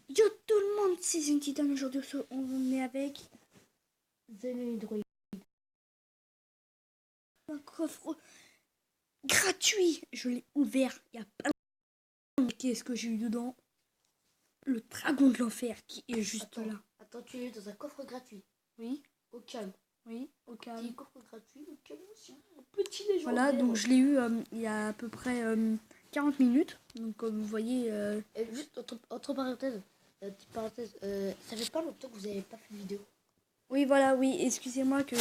Yo tout le monde, c'est une Titan. Aujourd'hui, on est avec Zénodroid. un coffre gratuit. Je l'ai ouvert il y a pas longtemps. Qu'est-ce que j'ai eu dedans? Le dragon de l'enfer qui est juste là. Attends, tu es dans un coffre gratuit. Oui, Au calme. oui, au calme. Petit coffre gratuit, au calme aussi. Mon petit légendaire. Voilà, donc je l'ai eu il y a à peu près 40 minutes. Donc comme vous voyez... Et juste entre parenthèses, petite parenthèse, ça fait pas longtemps que vous n'avez pas fait de vidéo. Oui, voilà, oui, excusez-moi que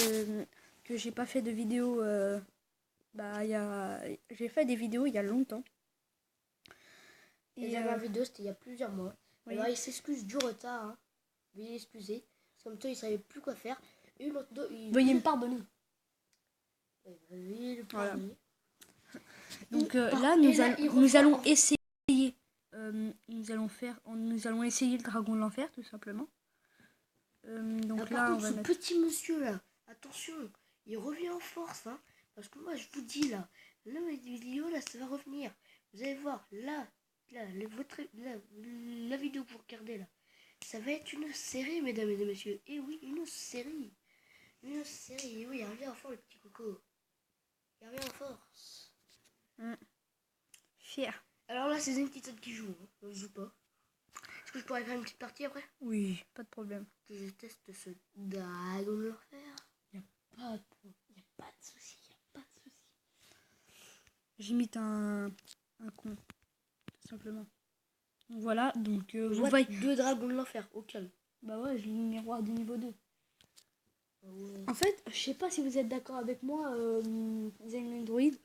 j'ai pas fait de vidéo. J'ai fait des vidéos il y a longtemps. La dernière vidéo, c'était il y a plusieurs mois. Oui. Alors, il s'excuse du retard. Hein. Veuillez l'excuser. Parce qu'en même temps, il savait plus quoi faire. Et maintenant, Veuillez me pardonner. Veuillez le Voilà. pardonner. Donc là, nous allons essayer. Nous allons essayer le dragon de l'enfer, tout simplement. Donc là, on va mettre... petit monsieur là, attention, il revient en force, hein. Parce que moi, je vous dis là, la vidéo là, ça va revenir. Vous allez voir, la vidéo que vous regardez là, ça va être une série, mesdames et messieurs. Et oui, une série. Une série. Et oui, il revient en force, le petit coco. Il revient en force. Fier. Alors là, c'est une petite qui joue. Hein. Je joue pas. Est-ce que je pourrais faire une petite partie après? Oui, pas de problème. Je teste ce dragon de l'enfer. Il n'y a pas de souci. J'imite un con, tout simplement. Voilà, donc vous voyez... 2 dragons de l'enfer, au calme. Bah ouais, j'ai le miroir de niveau 2. Ouais. En fait, je sais pas si vous êtes d'accord avec moi, Zénodroid,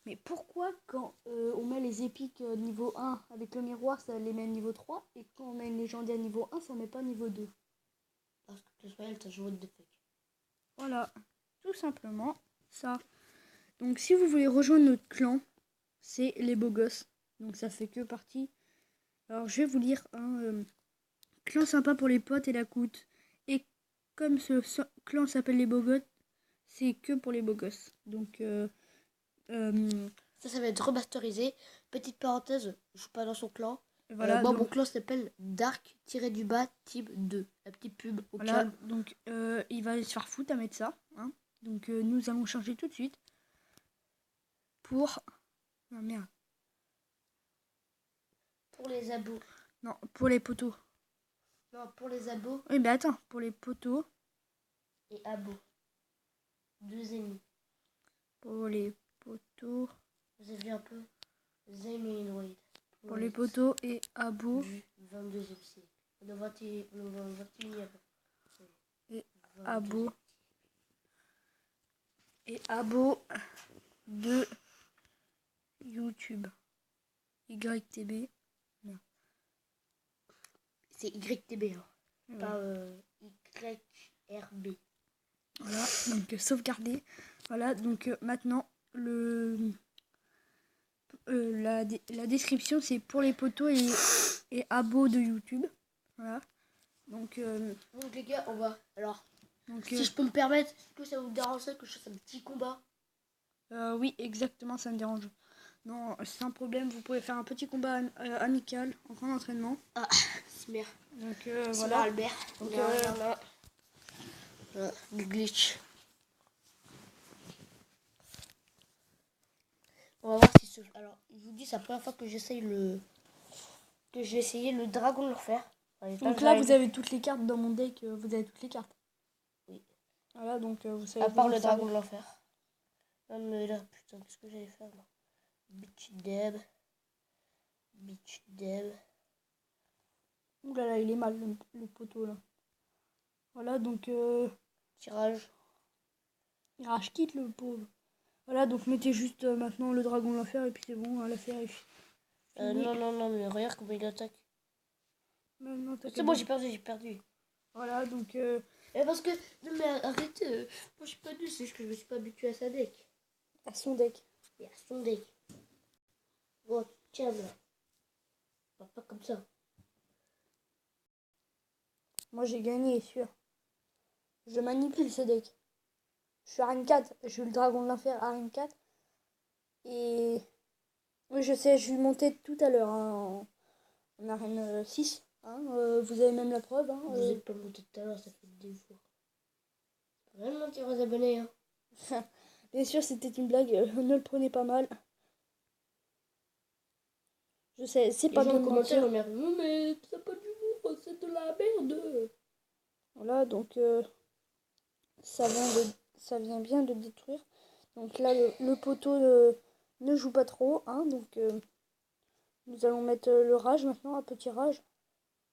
mais pourquoi quand on met les épiques niveau 1 avec le miroir, ça les met niveau 3, et quand on met une légendaire niveau 1, ça met pas niveau 2? Parce que Israël t'a joué de fake. Voilà, tout simplement ça. Donc si vous voulez rejoindre notre clan, c'est les beaux gosses. Donc ça fait que partie. Alors je vais vous lire un clan sympa pour les potes et la coûte. Et comme ce clan s'appelle les beaux gosses, c'est que pour les beaux gosses. Donc ça va être remasterisé. Petite parenthèse, je suis pas dans son clan. voilà, moi, donc, mon clan s'appelle Dark-du-bas Type 2. La petite pub au voilà, calme. donc il va se faire foutre à mettre ça. Hein. Donc nous allons changer tout de suite. Pour... Ah merde. Pour les abos. Non, pour les poteaux. Non, pour les abos Oui, mais attends, pour les poteaux. et abos. 2 ennemis. Pour les poteaux. Vous avez un peu Zénodroid. Pour les poteaux et abos. Du 22e siècle. Le 21e. Et abos. Et abos de YouTube. YTB. Non. C'est YTB, hein. Ouais. Pas YRB. Voilà, donc sauvegarder. Voilà, donc maintenant, la description, c'est pour les poteaux et abos de YouTube. Voilà. Donc les gars, on va... Alors, donc, si je peux me permettre, est-ce que ça vous dérangerait que je fasse un petit combat? oui, exactement, ça me dérange. Non, sans problème, vous pouvez faire un petit combat amical en fin d'entraînement. Ah, c'est merde. Donc Voilà, Albert. Donc, glitch. On va voir si ce... Alors, je vous dis, c'est la première fois que j'essaye que j'ai essayé le dragon de l'enfer. Donc là, vous avez toutes les cartes dans mon deck. Vous avez toutes les cartes. Oui. Voilà, donc vous savez. À part le dragon de l'enfer. Non mais là, putain, qu'est-ce que j'allais faire là? Bitch Deb. Ouh là là, il est mal le poteau là. Voilà, donc tirage. Il rage quitte le pauvre. Voilà, donc mettez juste maintenant le dragon de l'enfer et puis c'est bon, l'affaire est finie. Non, mais regarde comment il attaque. Non, c'est bon, j'ai perdu. Voilà, donc... parce que... Non mais arrêtez, moi j'ai perdu, c'est juste que je me suis pas habitué à sa deck. À son deck. Et à son deck. Bon, tiens là. Pas comme ça. Moi j'ai gagné, sûr. Je manipule ce deck. Je suis arène 4, j'ai eu le dragon de l'enfer arène 4. Et... Oui, je sais, je suis monté tout à l'heure hein, en arène 6. Hein, vous avez même la preuve. Hein, Vous n'êtes pas monté tout à l'heure, ça fait des jours. Rien de mentir aux abonnés. Hein. Bien sûr, c'était une blague. Ne le prenez pas mal. Je sais, c'est Les pas gens bien en de commentaire mentir. vont dire non, mais ça pas d'humour, c'est de la merde. Voilà, donc ça vient bien de détruire. Donc là, le poteau ne joue pas trop. Hein, donc nous allons mettre le rage maintenant, un petit rage.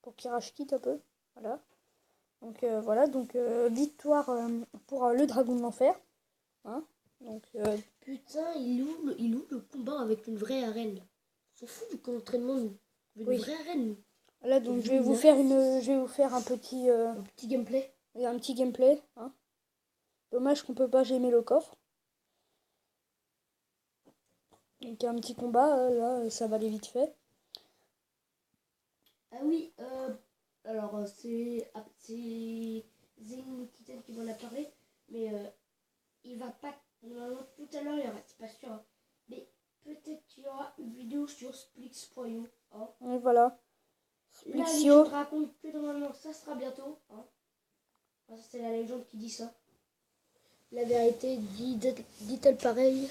Pour qu'il rage quitte un peu. Voilà. Donc voilà, donc victoire pour le dragon de l'enfer. Hein, donc Putain, il loue le combat avec une vraie arène. On s'en fout du camp d'entraînement, nous. On veut une oui. vraie arène, nous. Là, donc je vais vous faire un petit Un petit gameplay. gameplay. Hein. Dommage qu'on peut pas gémer le coffre. Donc un petit combat, là, ça va aller vite fait. Ah oui, alors c'est Zane Titan qui m'en a parlé, mais il va pas. Normalement, tout à l'heure, il y aura, c'est pas sûr, hein, mais peut-être qu'il y aura une vidéo sur Splix.io. Hein. Et voilà. La Splixio. légende raconte que normalement, ça sera bientôt. Hein. Enfin, c'est la légende qui dit ça. La vérité dit-elle pareil?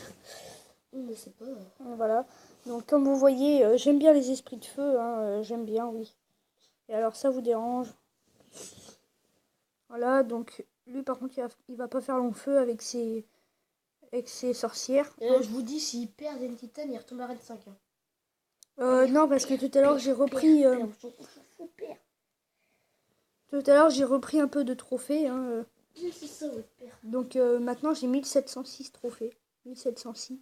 On ne sait pas. Voilà. Donc comme vous voyez, j'aime bien les esprits de feu. Hein, j'aime bien, oui. Et alors ça vous dérange. Voilà, donc lui par contre il va pas faire long feu avec ses sorcières. Hein. Je vous dis, s'il perd Zen Titan, il retombe à Red 5. Hein. Non, parce que tout à l'heure j'ai repris. Tout à l'heure j'ai repris un peu de trophées. Hein, Oui, c'est ça, votre père. donc maintenant j'ai 1706 trophées. 1706.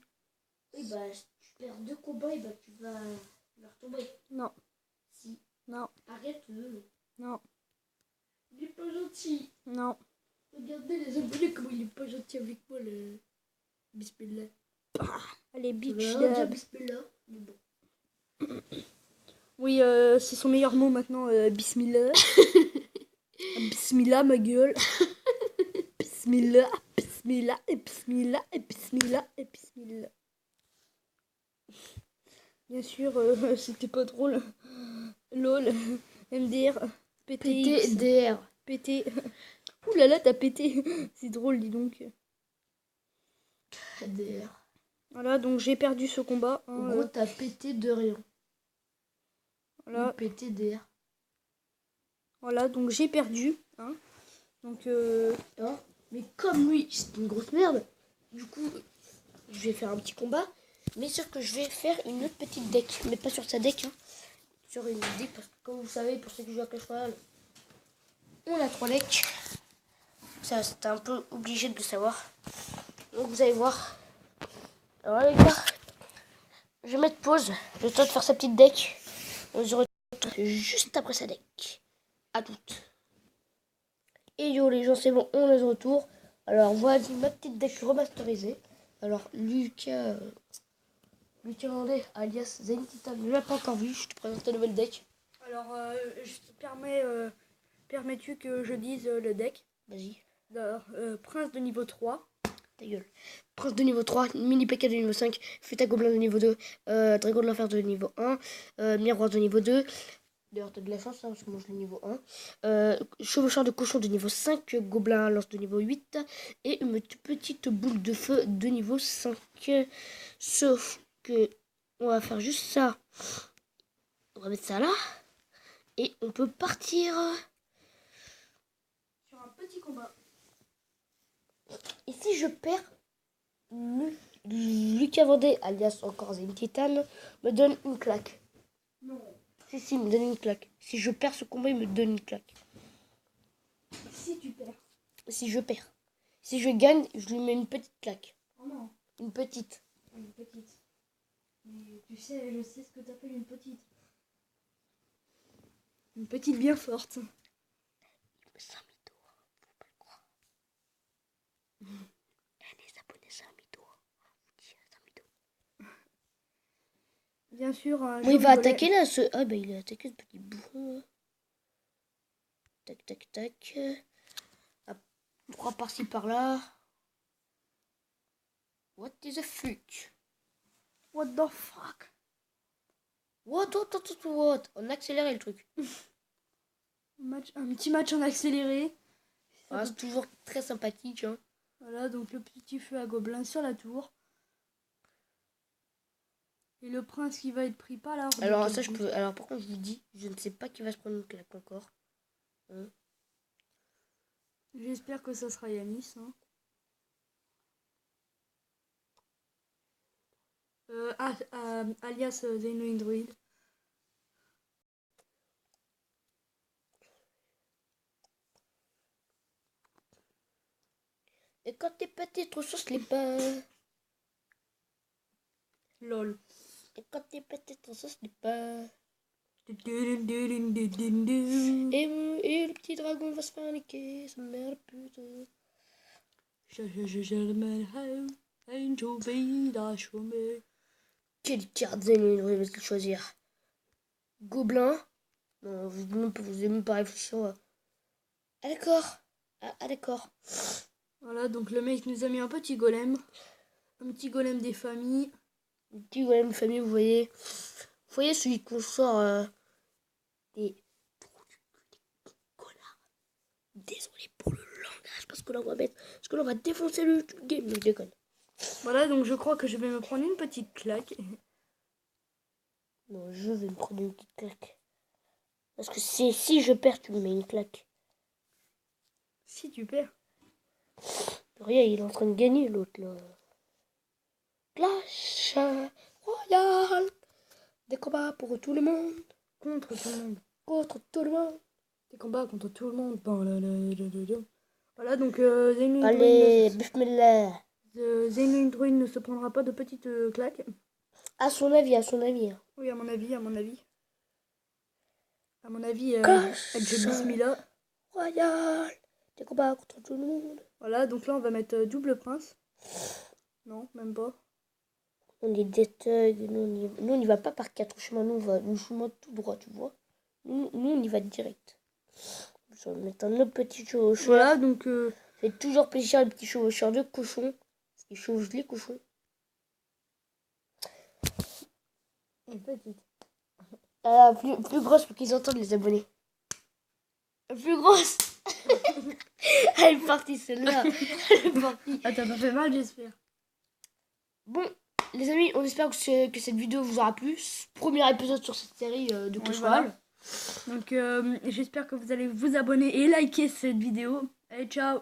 Oui, bah, si tu perds 2 combats, et bah, tu vas retomber. Non. Si. Non. Arrête-le. Non. Il est pas gentil. Non. Regardez les abonnés, comment il est pas gentil avec moi, le Bismillah. Allez, bitch. Dire Bismillah. Mais bon. Oui, c'est son meilleur mot maintenant. Bismillah. Bismillah, ma gueule. Bismillah, bismillah, et bismillah, et bismillah, et bismillah. Bien sûr, c'était pas drôle. LOL, MDR, PTX, PTDR. PT. Ouh là là, t'as pété. C'est drôle, dis donc. DR. Voilà, donc j'ai perdu ce combat. Hein, En gros, t'as pété de rien. voilà. PTDR. Voilà, donc j'ai perdu. Hein. Donc, Hein, mais comme lui, c'est une grosse merde, du coup, je vais faire un petit combat. Mais sûr que je vais faire une autre petite deck. Mais pas sur sa deck, hein. Sur une deck, parce que comme vous savez, pour ceux qui jouent à Clash Royale, on a 3 decks. Ça, c'était un peu obligé de le savoir. Donc vous allez voir. Alors là, les gars, je vais mettre pause. Le temps de faire sa petite deck. On se retrouve juste après sa deck. À toutes. Et yo les gens, c'est bon, on est de retour. Alors voici ma petite deck remasterisée. Alors Lucas Landais, alias Zen Titan, ne l'a pas encore vu, je te présente la nouvelle deck. alors, permets-tu que je dise le deck? Vas-y, Alors, Prince de niveau 3. ta gueule. Prince de niveau 3, Mini PK de niveau 5, Futa Gobelin de niveau 2, Dragon de l'Enfer de niveau 1, Miroir de niveau 2. D'ailleurs, t'as de la chance, hein, parce que moi je l'ai niveau 1. Chevaucheur de cochon de niveau 5, Gobelin lance de niveau 8, et une petite boule de feu de niveau 5. Sauf que on va faire juste ça. On va mettre ça là. Et on peut partir Sur un petit combat. Et si je perds, Lucas Vendée, alias encore Zen Titan, me donne une claque. Non. Si, il me donne une claque. Si je perds ce combat, il me donne une claque. Si tu perds. Si je perds. Si je gagne, je lui mets une petite claque. Oh non. Une petite. Une petite. Mais tu sais, je sais ce que t'appelles une petite. Une petite bien forte. C'est un mytho, faut pas le croire. Les abonnés, c'est un mytho. C'est un mytho. Bien sûr. Oui, il va attaquer là. Ah, bah il a attaqué ce petit bourron. Tac, tac, tac. 3 par-ci par-là. What is the fuck? What the fuck? What? On a accéléré le truc. Un petit match en accéléré. Ah, c'est toujours très sympathique. Hein. Voilà, donc le petit feu à gobelins sur la tour. Et le prince qui va être pris par la horde. Alors ça, je peux. Alors par contre, je vous dis, je ne sais pas qui va se prendre une claque encore. Hein. J'espère que ça sera Yanis. Hein. Alias Zeno Druid. Et quand t'es petit, trop sauce les pains. Lol. Et quand t'es petit, trop sauce les pains. Et Et le petit dragon va se faire niquer, sa mère de pute. Quelle carte Zeno va-t-il choisir? Gobelin? Non, vous n'avez même pas réfléchi. Ah d'accord. Ah d'accord. voilà, donc le mec nous a mis un petit golem. Un petit golem des familles. Un petit golem de famille, vous voyez. Vous voyez celui qu'on sort des trous du cul, des connards. Désolé pour le langage, parce que là on va mettre. Parce que là on va défoncer le game, je déconne. Voilà, donc je crois que je vais me prendre une petite claque. Non, je vais me prendre une petite claque. Parce que si je perds, tu me mets une claque. Si tu perds. Regarde, il est en train de gagner l'autre là. Clash Royale. Des combats pour tout le monde. Contre tout le monde. Contre tout le monde. Des combats contre tout le monde. Voilà, donc Allez, bismillah. Zeno Druid ne se prendra pas de petites claques. À son avis. Hein. Oui, à mon avis. À mon avis, Clash avec le bismillah. Royale. Des combats contre tout le monde. Voilà, donc là on va mettre double prince. Non, même pas. On est des thugs, nous on y va pas par 4 chemins, nous on va nous chemin tout droit, tu vois. Nous on y va direct. Je vais mettre un autre petit chevaucheur. Voilà, donc C'est toujours plaisir les petits chevaucheurs de cochons. Parce qu'ils chevauchent les cochons. une petite. Plus grosse pour qu'ils entendent les abonnés. Plus grosse. Elle est partie celle-là. Elle est partie. Ah, t'as pas fait mal, j'espère. Bon, les amis, on espère que cette vidéo vous aura plu. Premier épisode sur cette série de Clash Royale. Donc j'espère que vous allez vous abonner et liker cette vidéo. Allez, ciao.